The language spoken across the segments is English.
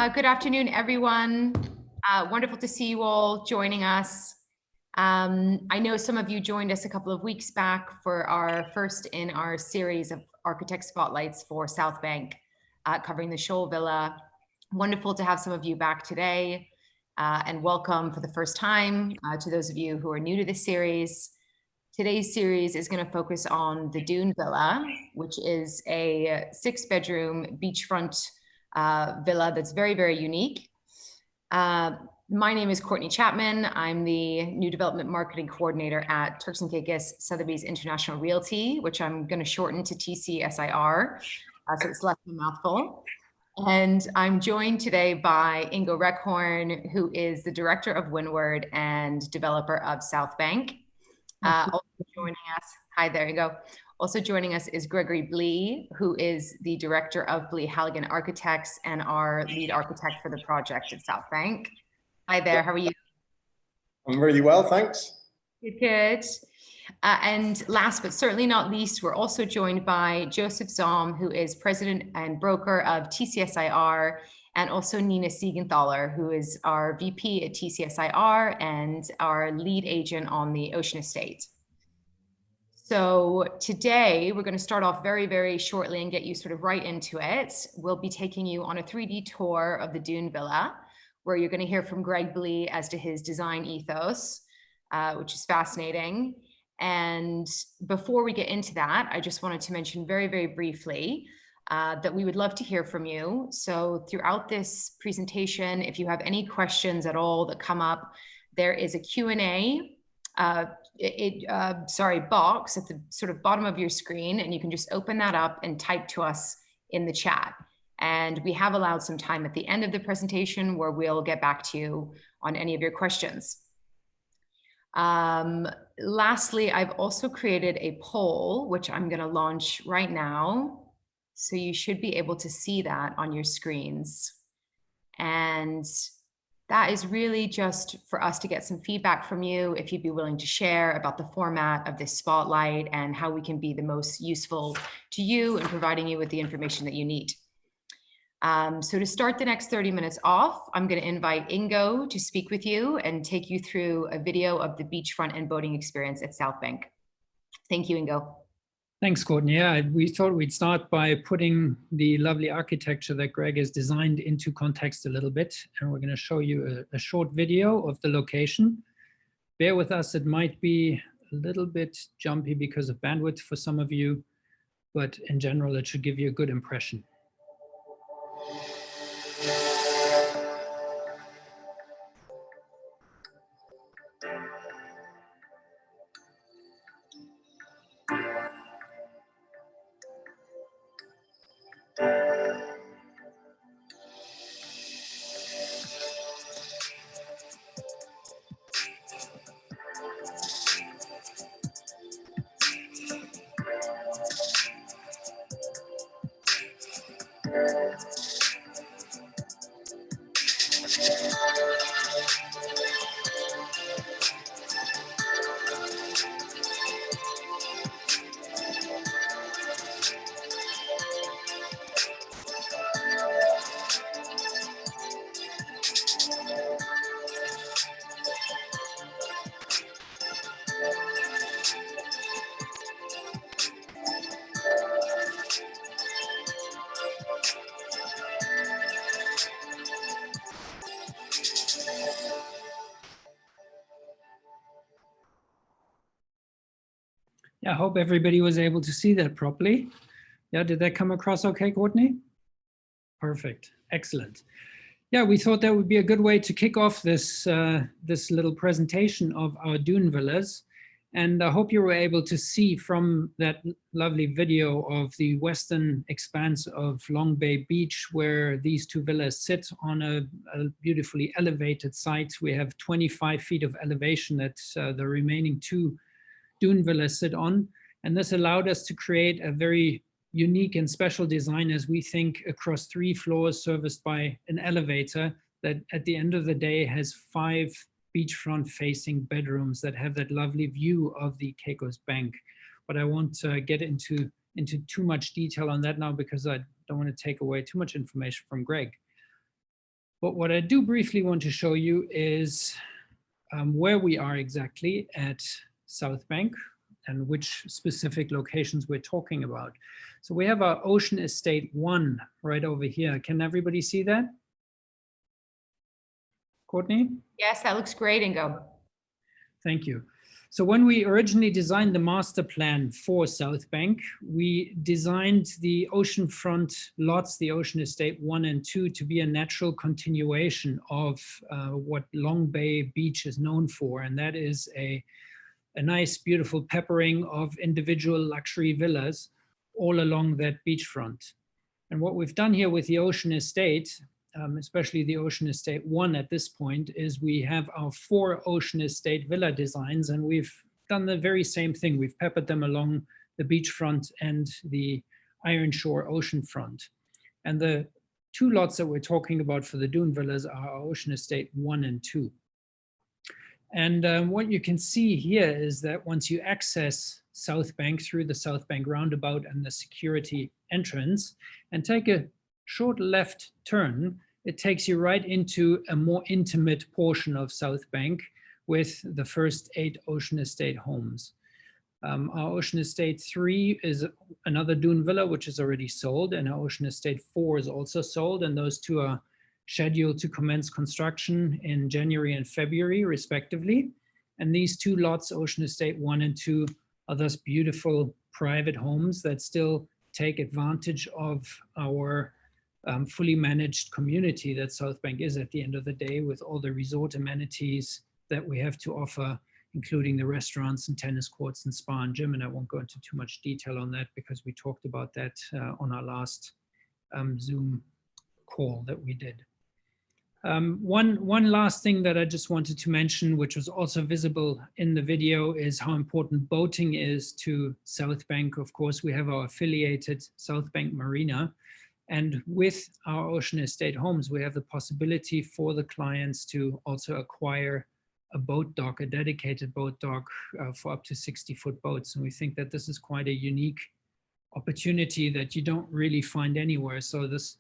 Good afternoon, everyone. Wonderful to see you all joining us. I know some of you joined us a couple of weeks back for our first in our series of architect spotlights for South Bank, covering the Shoal Villa. Wonderful to have some of you back today, and welcome for the first time to those of you who are new to this series. Today's series is going to focus on the Dune Villa, which is a 6-bedroom beachfront villa that's very, very unique. My name is Courtney Chapman. I'm the New Development Marketing Coordinator at Turks Caicos Sotheby's International Realty, which I'm going to shorten to TCSIR, so it's less than a mouthful. And I'm joined today by Ingo Reckhorn, who is the Director of Windward and developer of South Bank. Also joining us, hi, there you go. Also joining us is Gregory Blee, who is the director of Blee Halligan Architects and our lead architect for the project at South Bank. Hi there, how are you? I'm really well, thanks. Good. And last but certainly not least, we're also joined by Joseph Zom, who is president and broker of TCSIR, and also Nina Siegenthaler, who is our VP at TCSIR and our lead agent on the Ocean Estate. So today we're going to start off very, very shortly and get you sort of right into it. We'll be taking you on a 3D tour of the Dune Villa, where you're going to hear from Greg Blee as to his design ethos, which is fascinating. And before we get into that, I just wanted to mention very, very briefly that we would love to hear from you. So throughout this presentation, if you have any questions at all that come up, there is a Q&A box at the sort of bottom of your screen, and you can just open that up and type to us in the chat. And we have allowed some time at the end of the presentation where we'll get back to you on any of your questions. Lastly, I've also created a poll, which I'm going to launch right now. So you should be able to see that on your screens. And that is really just for us to get some feedback from you, if you'd be willing to share about the format of this spotlight and how we can be the most useful to you in providing you with the information that you need. So to start the next 30 minutes off, I'm going to invite Ingo to speak with you and take you through a video of the beachfront and boating experience at South Bank. Thank you, Ingo. Thanks, Courtney. Yeah, we thought we'd start by putting the lovely architecture that Greg has designed into context a little bit. And we're going to show you a short video of the location. Bear with us, it might be a little bit jumpy because of bandwidth for some of you, but in general, it should give you a good impression. Yeah, I hope everybody was able to see that properly. Yeah, did that come across okay, Courtney? Perfect, excellent. Yeah, we thought that would be a good way to kick off this, this little presentation of our Dune Villas. And I hope you were able to see from that lovely video of the western expanse of Long Bay Beach, where these two villas sit on a beautifully elevated site. We have 25 feet of elevation that the remaining two Dune Villas sit on. And this allowed us to create a very unique and special design, as we think, across 3 floors serviced by an elevator that at the end of the day has 5 beachfront facing bedrooms that have that lovely view of the Caicos Bank. But I won't get into too much detail on that now because I don't want to take away too much information from Greg. But what I do briefly want to show you is where we are exactly at South Bank and which specific locations we're talking about. So we have our Ocean Estate 1 right over here. Can everybody see that? Courtney? Yes, that looks great, Ingo. Thank you. So when we originally designed the master plan for South Bank, we designed the oceanfront lots, the Ocean Estate 1 and 2, to be a natural continuation of what Long Bay Beach is known for. And that is a nice, beautiful peppering of individual luxury villas all along that beachfront. And what we've done here with the Ocean Estate, especially the Ocean Estate 1 at this point, is we have our 4 Ocean Estate villa designs, and we've done the very same thing. We've peppered them along the beachfront and the Iron Shore oceanfront. And the 2 lots that we're talking about for the Dune Villas are our Ocean Estate 1 and 2. And what you can see here is that once you access South Bank through the South Bank roundabout and the security entrance and take a short left turn, it takes you right into a more intimate portion of South Bank with the first 8 Ocean Estate homes. Our Ocean Estate 3 is another Dune Villa, which is already sold, and our Ocean Estate 4 is also sold, and those 2 are scheduled to commence construction in January and February, respectively. And these 2 lots, Ocean Estate 1 and 2, are thus beautiful private homes that still take advantage of our fully managed community that South Bank is at the end of the day, with all the resort amenities that we have to offer, including the restaurants and tennis courts and spa and gym. And I won't go into too much detail on that because we talked about that on our last Zoom call that we did. One last thing that I just wanted to mention, which was also visible in the video, is how important boating is to South Bank. Of course, we have our affiliated South Bank Marina. And with our Ocean Estate homes, we have the possibility for the clients to also acquire a boat dock, a dedicated boat dock for up to 60-foot boats. And we think that this is quite a unique opportunity that you don't really find anywhere. So this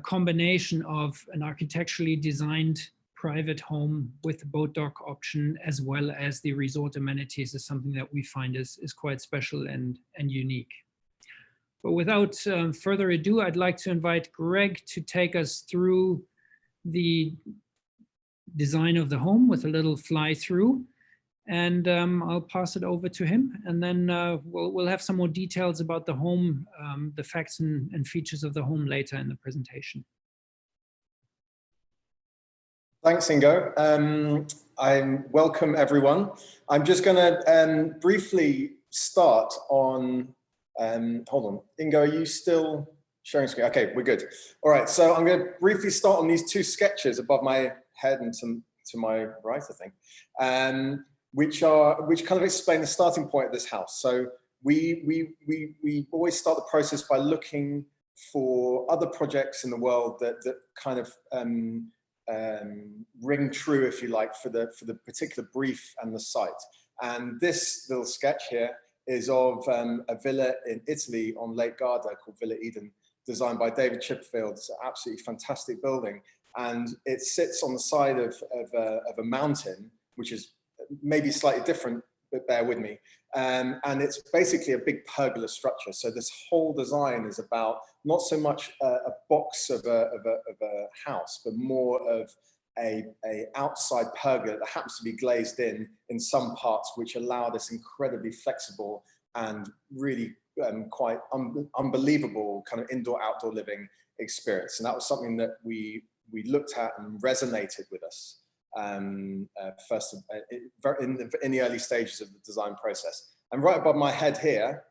combination of an architecturally designed private home with the boat dock option, as well as the resort amenities, is something that we find is quite special and unique. But without further ado, I'd like to invite Greg to take us through the design of the home with a little fly through. And I'll pass it over to him. And then we'll have some more details about the home, the facts and features of the home later in the presentation. Thanks, Ingo. I'm welcome, everyone. I'm just going to briefly start on, hold on, Ingo, are you still sharing screen? Okay, we're good. All right, so I'm going to briefly start on these 2 sketches above my head and to my right, I think. Which kind of explain the starting point of this house. So we always start the process by looking for other projects in the world that kind of ring true, if you like, for the particular brief and the site. And this little sketch here is of a villa in Italy on Lake Garda called Villa Eden, designed by David Chipperfield. It's an absolutely fantastic building, and it sits on the side of a mountain, which is maybe slightly different, but bear with me. And it's basically a big pergola structure. So this whole design is about not so much a box of a house, but more of a outside pergola that happens to be glazed in some parts, which allow this incredibly flexible and really quite unbelievable kind of indoor-outdoor living experience. And that was something that we looked at and resonated with us. First in the early stages of the design process. And right above my head here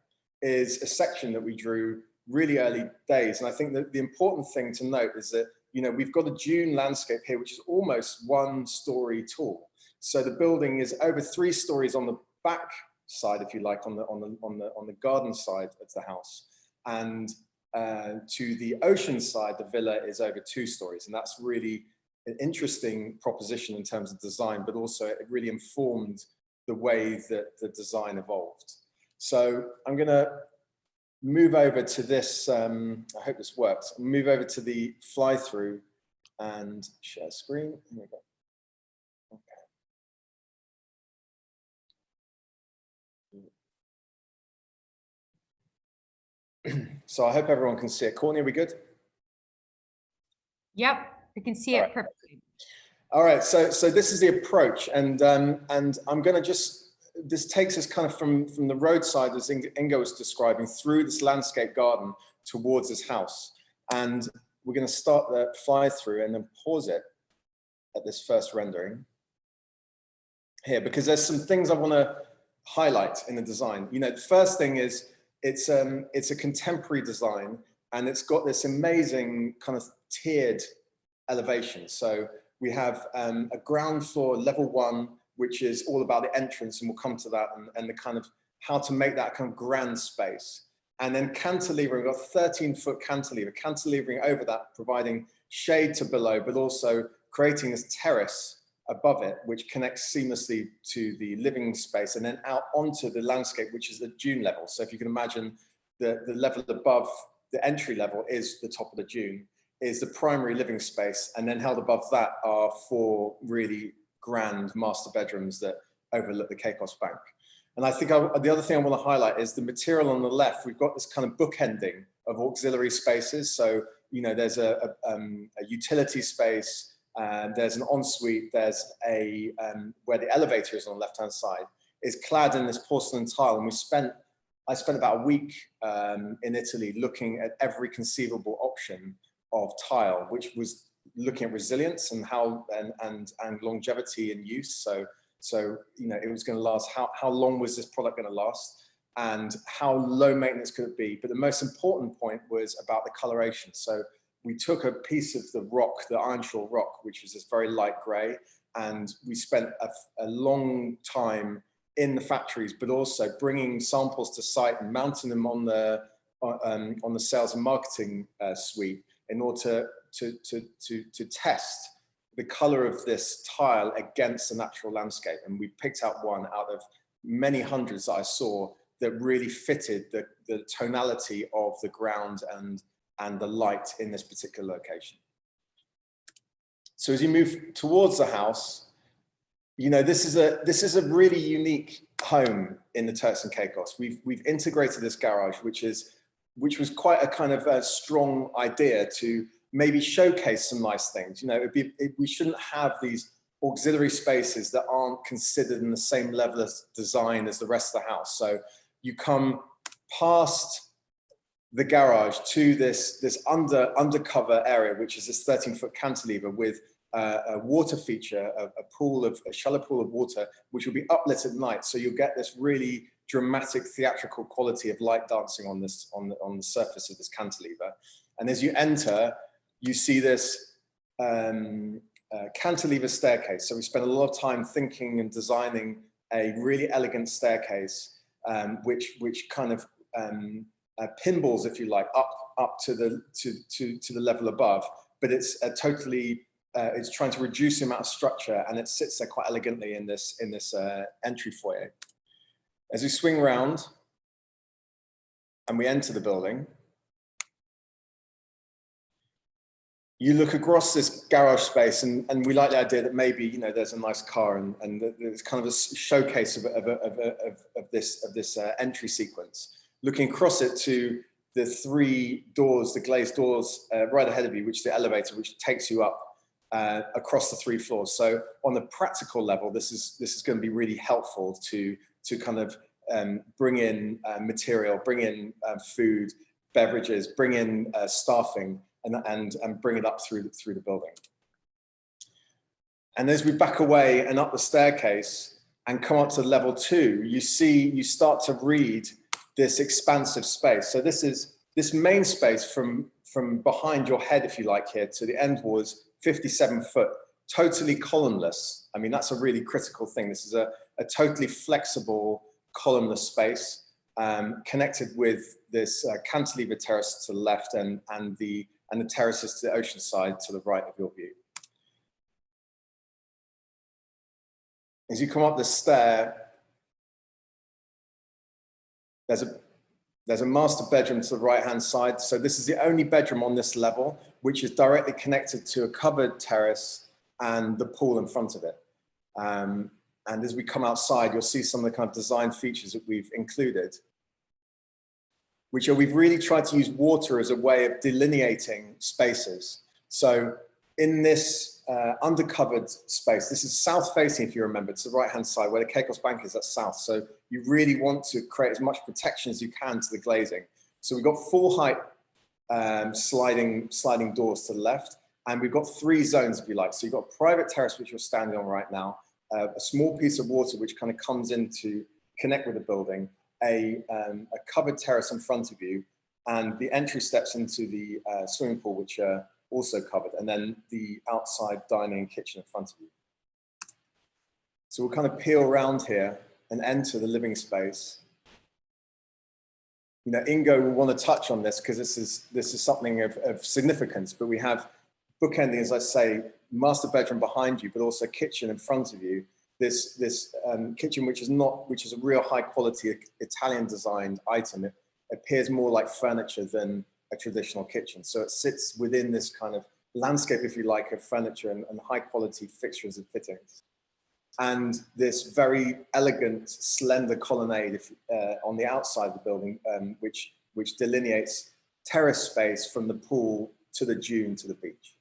is a section that we drew really early days. And I think that the important thing to note is that, you know, we've got a dune landscape here, which is almost 1 story tall. So the building is over 3 stories on the back side, if you like, on the garden side of the house. And to the ocean side, the villa is over 2 stories. And that's really an interesting proposition in terms of design, but also it really informed the way that the design evolved. So I'm going to move over to this, I hope this works, move over to the fly through and share screen. Here we go. Okay. So I hope everyone can see it. Courtney, are we good? Yep, I can see it perfectly. All right, so this is the approach, and I'm going to just, this takes us kind of from the roadside, as Ingo was describing, through this landscape garden towards this house. And we're going to start the fly through and then pause it at this first rendering here, because there's some things I want to highlight in the design. You know, the first thing is it's a contemporary design, and it's got this amazing kind of tiered elevation. So we have a ground floor, level 1, which is all about the entrance, and we'll come to that, and the kind of how to make that kind of grand space. And then cantilever, we've got 13-foot cantilever, cantilevering over that, providing shade to below, but also creating this terrace above it, which connects seamlessly to the living space and then out onto the landscape, which is the dune level. So if you can imagine the level above the entry level is the top of the dune, is the primary living space, and then held above that are 4 really grand master bedrooms that overlook the Caicos Bank. And I think the other thing I want to highlight is the material on the left. We've got this kind of bookending of auxiliary spaces. So, you know, there's a utility space, and there's an ensuite, there's a, where the elevator is on the left-hand side, is clad in this porcelain tile. And I spent about a week in Italy looking at every conceivable option of tile, which was looking at resilience and how and longevity and use. So you know, it was going to last. How long was this product going to last, and how low maintenance could it be? But the most important point was about the coloration. So we took a piece of the rock, the ironshore rock, which was this very light grey, and we spent a long time in the factories, but also bringing samples to site and mounting them on the sales and marketing suite in order to test the color of this tile against the natural landscape. And we picked out one out of many hundreds that I saw that really fitted the tonality of the ground and the light in this particular location. So as you move towards the house, you know, this is a really unique home in the Turks and Caicos. We've integrated this garage, which was quite a kind of a strong idea to maybe showcase some nice things. You know, we shouldn't have these auxiliary spaces that aren't considered in the same level of design as the rest of the house. So you come past the garage to this undercover area, which is this 13-foot cantilever with a water feature, a shallow pool of water, which will be uplit at night. So you'll get this really dramatic theatrical quality of light dancing on the surface of this cantilever. And as you enter, you see this cantilever staircase. So we spent a lot of time thinking and designing a really elegant staircase, which kind of pinballs, if you like, up to the level above. But it's it's trying to reduce the amount of structure, and it sits there quite elegantly in this entry foyer. As we swing round and we enter the building, you look across this garage space, and we like the idea that maybe, you know, there's a nice car, and there's kind of a showcase of this entry sequence. Looking across it to the 3 doors, the glazed doors right ahead of you, which is the elevator, which takes you up across the 3 floors. So on the practical level, this is going to be really helpful to kind of bring in material, bring in food, beverages, bring in staffing, and bring it up through the building. And as we back away and up the staircase and come up to level 2, you start to read this expansive space. So this main space from behind your head, if you like, here to the end wall is 57 foot, totally columnless. I mean, that's a really critical thing. This is a totally flexible columnless space, connected with this cantilever terrace to the left and the terraces to the ocean side to the right of your view. As you come up the stair, there's There's a master bedroom to the right-hand side. So this is the only bedroom on this level, which is directly connected to a covered terrace and the pool in front of it. And as we come outside, you'll see some of the kind of design features that we've included, which are we've really tried to use water as a way of delineating spaces. So in this undercovered space, this is south facing, if you remember, to the right-hand side where the Caicos Bank is, that's south. So you really want to create as much protection as you can to the glazing. So we've got full height sliding doors to the left, and we've got 3 zones, if you like. So you've got a private terrace, which you're standing on right now, a small piece of water which kind of comes in to connect with the building, a covered terrace in front of you, and the entry steps into the swimming pool, which are also covered, and then the outside dining and kitchen in front of you. So we'll kind of peel around here and enter the living space. You know, Ingo will want to touch on this because this is something of significance, but we have bookending, as I say, master bedroom behind you, but also kitchen in front of you. This kitchen, which is a real high quality Italian designed item. It appears more like furniture than a traditional kitchen. So it sits within this kind of landscape, if you like, of furniture and high quality fixtures and fittings. And this very elegant, slender colonnade on the outside of the building, which delineates terrace space from the pool to the dune to the beach.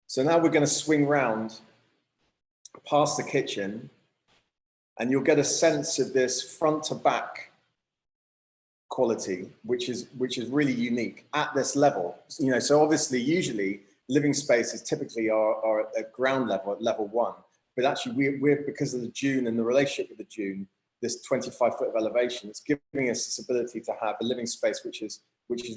So now we're going to swing round past the kitchen, and you'll get a sense of this front to back quality, which is really unique at this level. You know, so obviously, usually living spaces typically are at ground level, at level 1, but actually we're because of the dune and the relationship with the dune, this 25-foot of elevation, it's giving us this ability to have a living space which is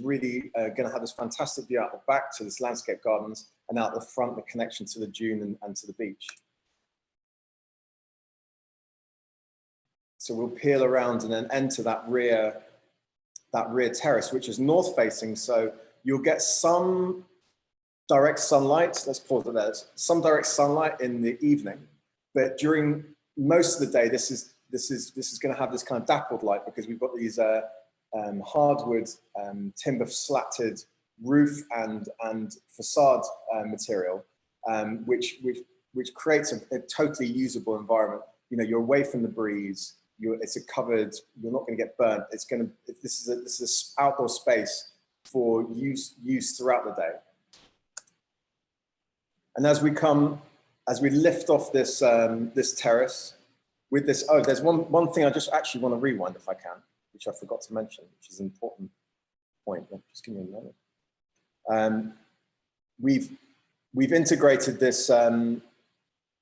really going to have this fantastic view out the back to this landscape gardens, and out the front, the connection to the dune and to the beach. So we'll peel around and then enter that rear terrace, which is north facing. So you'll get some direct sunlight. Let's pause it there. Some direct sunlight in the evening, but during most of the day, this is going to have this kind of dappled light because we've got these hardwood timber slatted roof and facade material, which creates a totally usable environment. You know, you're away from the breeze. It's a covered. You're not going to get burnt. This is this outdoor space for use throughout the day. And as we lift off this this terrace with this. Oh, there's one thing I just actually want to rewind if I can, which I forgot to mention, which is an important point. Just give me a moment. We've integrated this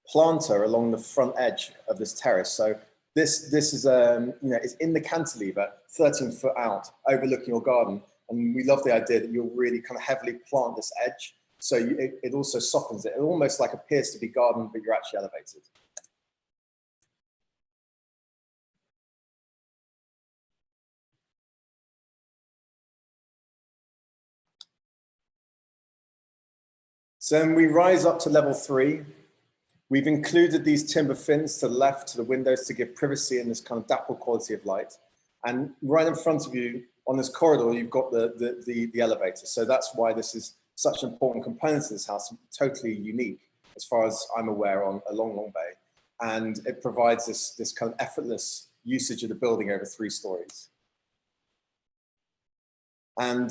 planter along the front edge of this terrace. So this is you know, it's in the cantilever, 13 foot out, overlooking your garden, and we love the idea that you'll really kind of heavily plant this edge, so it also softens it. It almost like appears to be garden, but you're actually elevated. So then we rise up to level 3. We've included these timber fins to the left, to the windows, to give privacy and this kind of dappled quality of light. And right in front of you on this corridor, you've got the elevator. So that's why this is such an important component of this house, totally unique as far as I'm aware on a long bay. And it provides this kind of effortless usage of the building over 3 stories. And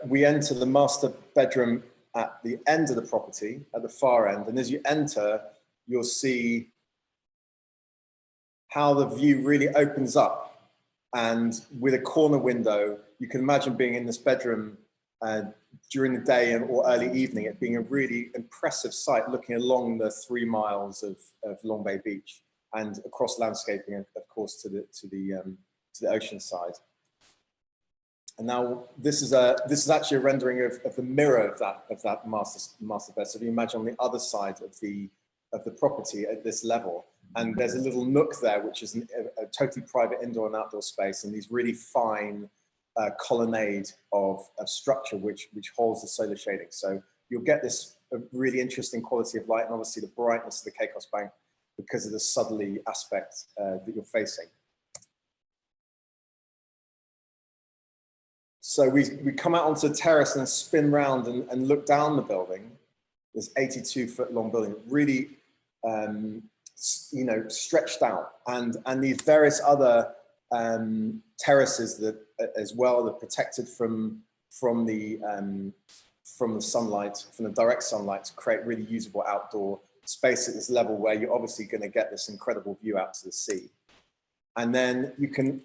we enter the master bedroom at the end of the property, at the far end. And as you enter, you'll see how the view really opens up. And with a corner window, you can imagine being in this bedroom during the day or early evening, it being a really impressive sight, looking along the 3 miles of Long Bay Beach and across landscaping, of course, to the ocean side. And now this is actually a rendering of the mirror of that master bed. So if you imagine on the other side of the property at this level, and there's a little nook there, which is a totally private indoor and outdoor space, and these really fine colonnade of structure which holds the solar shading. So you'll get this really interesting quality of light, and obviously the brightness of the Caicos Bank, because of the southerly aspect that you're facing. So we come out onto the terrace and spin round and look down the building. This 82-foot long building, really, you know, stretched out, and these various other terraces that, as well, that are protected from the sunlight, from the direct sunlight, to create really usable outdoor space at this level where you're obviously going to get this incredible view out to the sea. And then you can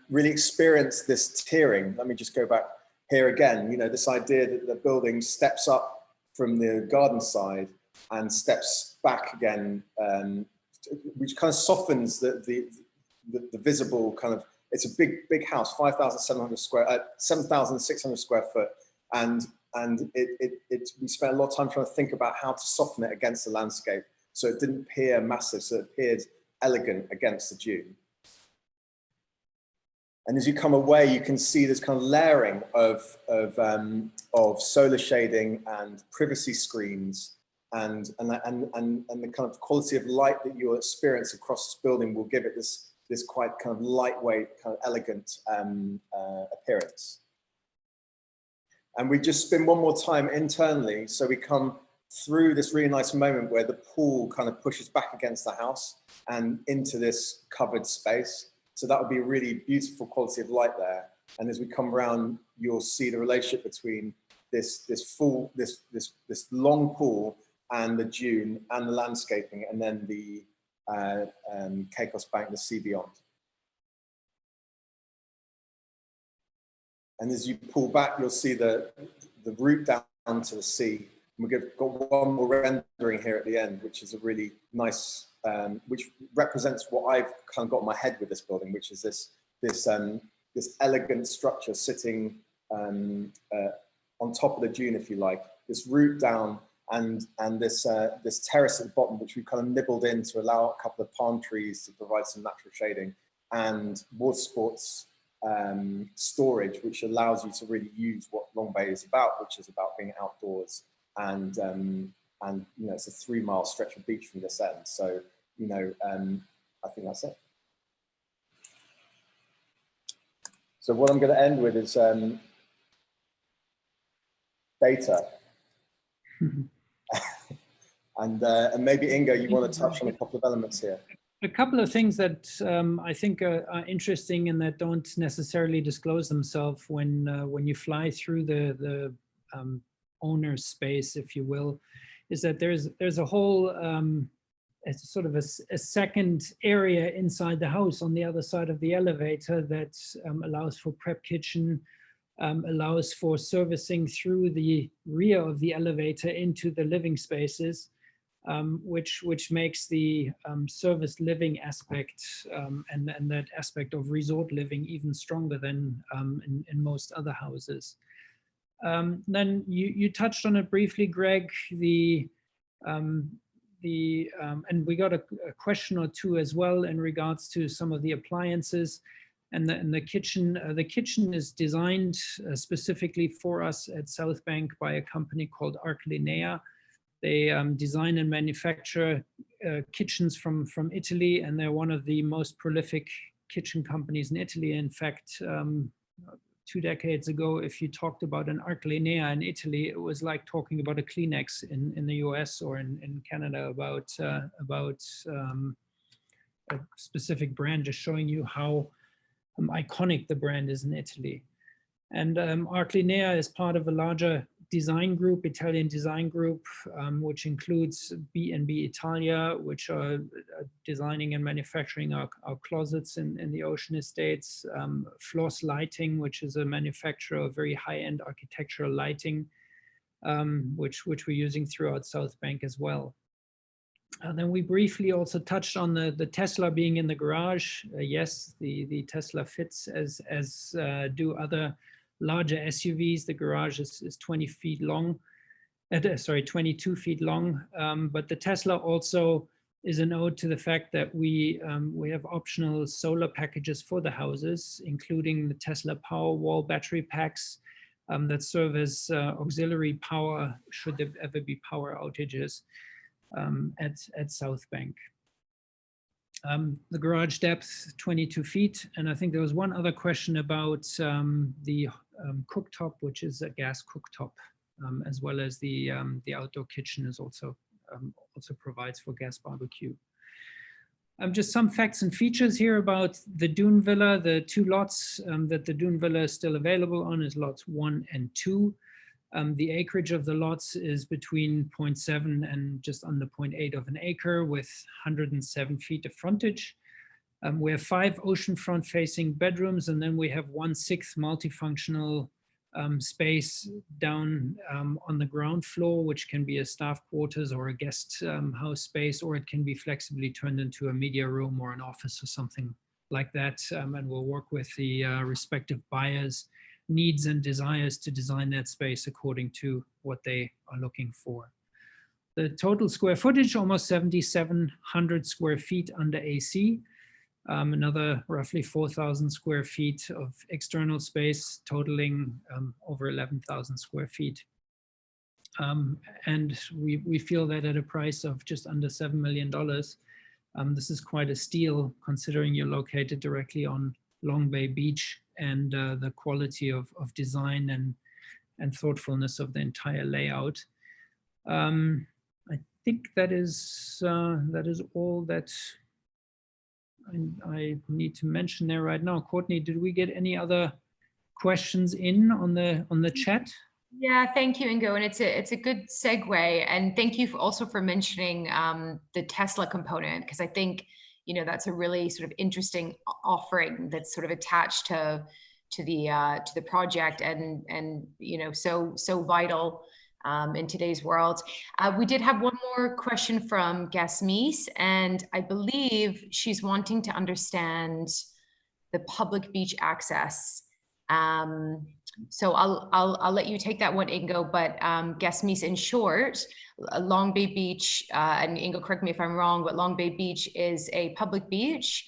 really experience this tiering. Let me just go back here again. You know, this idea that the building steps up from the garden side and steps back again, which kind of softens the visible kind of. It's a big house, 7,600 square foot, and we spent a lot of time trying to think about how to soften it against the landscape, so it didn't appear massive, so it appeared elegant against the dune. And as you come away, you can see this kind of layering of solar shading and privacy screens, and the kind of quality of light that you'll experience across this building will give it this quite kind of lightweight, kind of elegant appearance. And we just spin one more time internally, so we come through this really nice moment where the pool kind of pushes back against the house and into this covered space. So that would be a really beautiful quality of light there. And as we come around, you'll see the relationship between this long pool and the dune and the landscaping, and then the Caicos Bank, the sea beyond. And as you pull back, you'll see the route down to the sea. And we've got one more rendering here at the end, which is a really nice, which represents what I've kind of got in my head with this building, which is this elegant structure sitting on top of the dune, if you like, this route down, and this terrace at the bottom, which we kind of nibbled in to allow a couple of palm trees to provide some natural shading, and water sports storage, which allows you to really use what Long Bay is about, which is about being outdoors. And you know, it's a 3-mile stretch of beach from this end. So, you know, I think that's it. So what I'm going to end with is data. And maybe Inga, you want to touch on a couple of elements here. A couple of things that I think are interesting and that don't necessarily disclose themselves when you fly through the owner's space, if you will, is that there's a whole it's sort of a second area inside the house on the other side of the elevator that allows for prep kitchen, allows for servicing through the rear of the elevator into the living spaces, which makes the service living aspect and that aspect of resort living even stronger than in most other houses. Then you touched on it briefly, Greg, and we got a question or two as well in regards to some of the appliances and the kitchen. The kitchen is designed specifically for us at South Bank by a company called Arclinea. They design and manufacture kitchens from Italy, and they're one of the most prolific kitchen companies in Italy. In fact, 2 decades ago, if you talked about an Arclinea in Italy, it was like talking about a Kleenex in the US or in Canada about a specific brand, just showing you how iconic the brand is in Italy. And Arclinea is part of a larger design group, Italian design group, which includes B&B Italia, which are designing and manufacturing our closets in the Ocean Estates, Floss Lighting, which is a manufacturer of very high-end architectural lighting, which we're using throughout South Bank as well. Then we briefly also touched on the Tesla being in the garage. Yes, the Tesla fits as do other larger SUVs. The garage is 20 feet long, 22 feet long. But the Tesla also is an ode to the fact that we have optional solar packages for the houses, including the Tesla Powerwall battery packs that serve as auxiliary power should there ever be power outages. at South Bank. The garage depth, 22 feet. And I think there was one other question about the cooktop, which is a gas cooktop, as well as the outdoor kitchen is also provides for gas barbecue. Just some facts and features here about the Dune Villa. The two lots that the Dune Villa is still available on is lots 1 and 2. The acreage of the lots is between 0.7 and just under 0.8 of an acre with 107 feet of frontage. We have 5 oceanfront facing bedrooms, and then we have 1/6 multifunctional space down on the ground floor, which can be a staff quarters or a guest house space, or it can be flexibly turned into a media room or an office or something like that. And we'll work with the respective buyers' needs and desires to design that space according to what they are looking for. The total square footage, almost 7,700 square feet under AC. Another roughly 4,000 square feet of external space, totaling over 11,000 square feet. And we feel that at a price of just under $7 million, this is quite a steal considering you're located directly on Long Bay Beach, and the quality of design and thoughtfulness of the entire layout. I think that is all that I need to mention there right now. Courtney, did we get any other questions in on the chat? Yeah, thank you, Ingo, and it's a good segue, and thank you also for mentioning the Tesla component, because I think that's a really sort of interesting offering that's sort of attached to the project, and so vital in today's world. We did have one more question from Gasmise, and I believe she's wanting to understand the public beach access. So I'll let you take that one, Ingo, but Gasmise, in short, Long Bay Beach, and Ingo, correct me if I'm wrong, but Long Bay Beach is a public beach,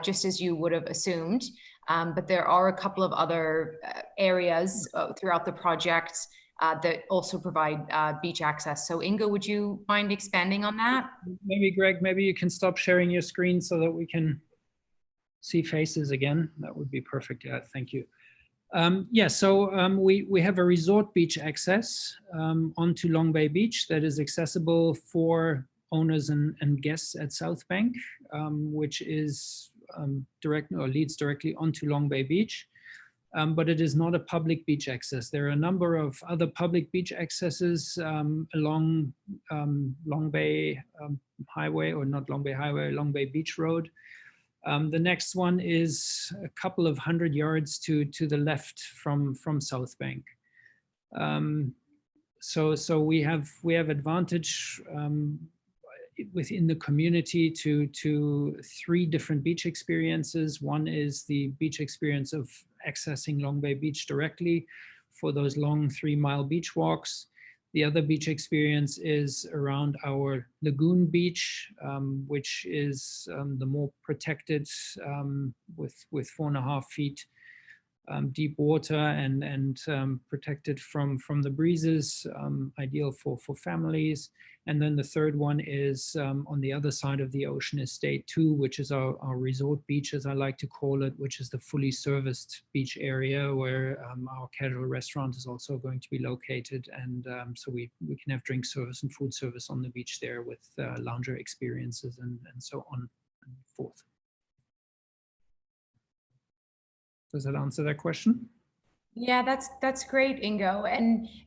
just as you would have assumed. But there are a couple of other areas throughout the project that also provide beach access. So Ingo, would you mind expanding on that? Maybe Greg, maybe you can stop sharing your screen so that we can see faces again. That would be perfect. Yeah, thank you. So we have a resort beach access onto Long Bay Beach that is accessible for owners and guests at South Bank, which is leads directly onto Long Bay Beach. But it is not a public beach access. There are a number of other public beach accesses along Long Bay Highway, or not Long Bay Highway, Long Bay Beach Road. The next one is a couple of 100 yards to the left from South Bank. So we have advantage within the community to 3 different beach experiences. One is the beach experience of accessing Long Bay Beach directly for those long 3-mile beach walks. The other beach experience is around our lagoon beach, which is the more protected with 4.5 feet deep water and protected from the breezes, ideal for families. And then the third one is on the other side of the ocean is State 2, which is our resort beach, as I like to call it, which is the fully serviced beach area where our casual restaurant is also going to be located. And so we can have drink service and food service on the beach there with lounger experiences and so on and forth. Does that answer that question? Yeah, that's great, Ingo.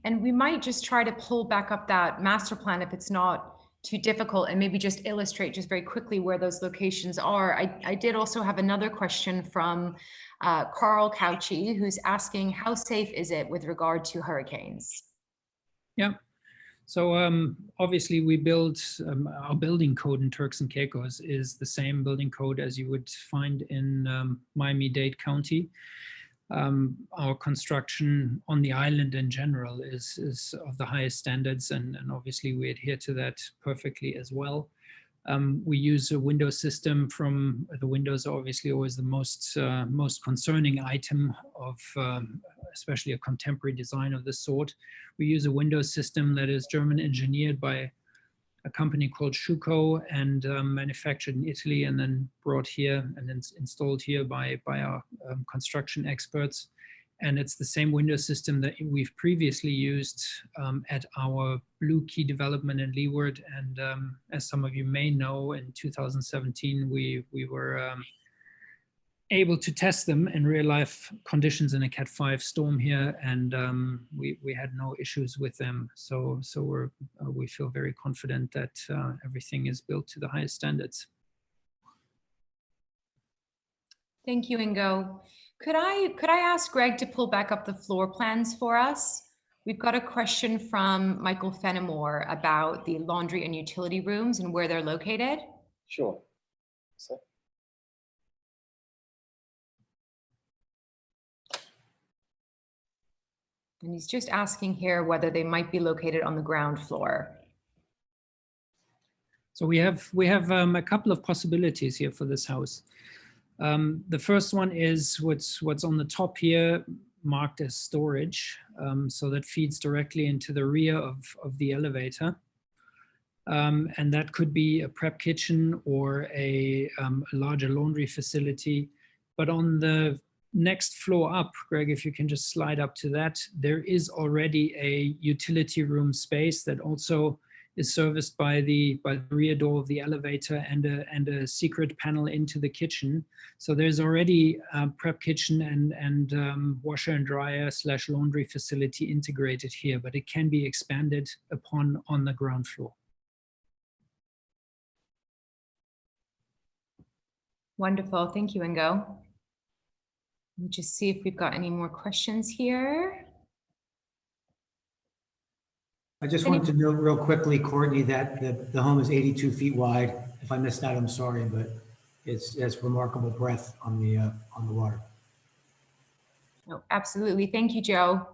And we might just try to pull back up that master plan if it's not too difficult, and maybe just illustrate just very quickly where those locations are. I did also have another question from Carl Couchy, who's asking, how safe is it with regard to hurricanes? Yeah. So obviously we build, our building code in Turks and Caicos is the same building code as you would find in Miami-Dade County. Our construction on the island in general is of the highest standards, and obviously we adhere to that perfectly as well. We use a window system. From the windows are obviously always the most concerning item of especially a contemporary design of this sort. We use a window system that is German engineered by a company called Schuco, and manufactured in Italy and then brought here and then installed here by our construction experts. And it's the same window system that we've previously used at our Blue Key development in Leeward. And as some of you may know, in 2017, we were able to test them in real life conditions in a Cat 5 storm here, and we had no issues with them. So we feel very confident that everything is built to the highest standards. Thank you, Ingo. Could I ask Greg to pull back up the floor plans for us? We've got a question from Michael Fenimore about the laundry and utility rooms and where they're located. Sure. So. And he's just asking here whether they might be located on the ground floor. So we have a couple of possibilities here for this house. The first one is what's on the top here, marked as storage. So that feeds directly into the rear of the elevator. And that could be a prep kitchen or a larger laundry facility. But on the next floor up, Greg, if you can just slide up to that, there is already a utility room space that also is serviced by the rear door of the elevator and a secret panel into the kitchen. So there's already a prep kitchen and washer and dryer / laundry facility integrated here, but it can be expanded upon on the ground floor. Wonderful, thank you, Ingo. Let me just see if we've got any more questions here. I just wanted to note real quickly, Courtney, that the home is 82 feet wide. If I missed that, I'm sorry, but it's remarkable breadth on the water. No, absolutely. Thank you, Joe.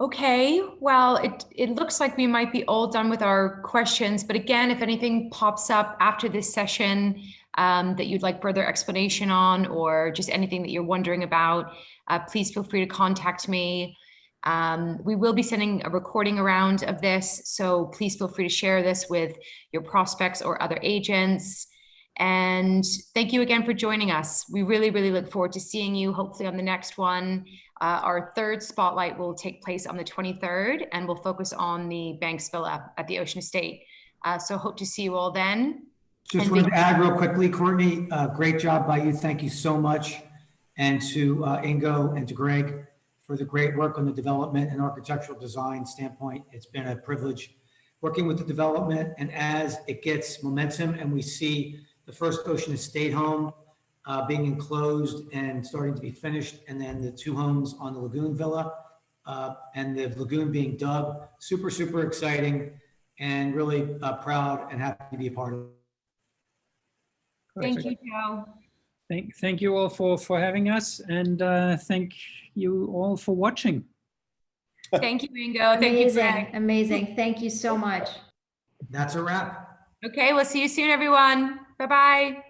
Okay, well, it looks like we might be all done with our questions, but again, if anything pops up after this session that you'd like further explanation on, or just anything that you're wondering about, please feel free to contact me. We will be sending a recording around of this, so please feel free to share this with your prospects or other agents. And thank you again for joining us. We really, really look forward to seeing you hopefully on the next one. Our third spotlight will take place on the 23rd, and we'll focus on the Banks Villa at the Ocean Estate. So hope to see you all then. Just wanted to add real quickly, Courtney, great job by you. Thank you so much. And to Ingo and to Greg for the great work on the development and architectural design standpoint. It's been a privilege working with the development, and as it gets momentum and we see the first Ocean Estate home being enclosed and starting to be finished, and then the 2 homes on the Lagoon Villa and the lagoon being dug, super, super exciting, and really proud and happy to be a part of it. Thank you, Joe. Thank you all for having us, and thank you all for watching. Thank you, Ingo. Thank you, Greg. Amazing. Thank you so much. That's a wrap. Okay, we'll see you soon, everyone. Bye-bye.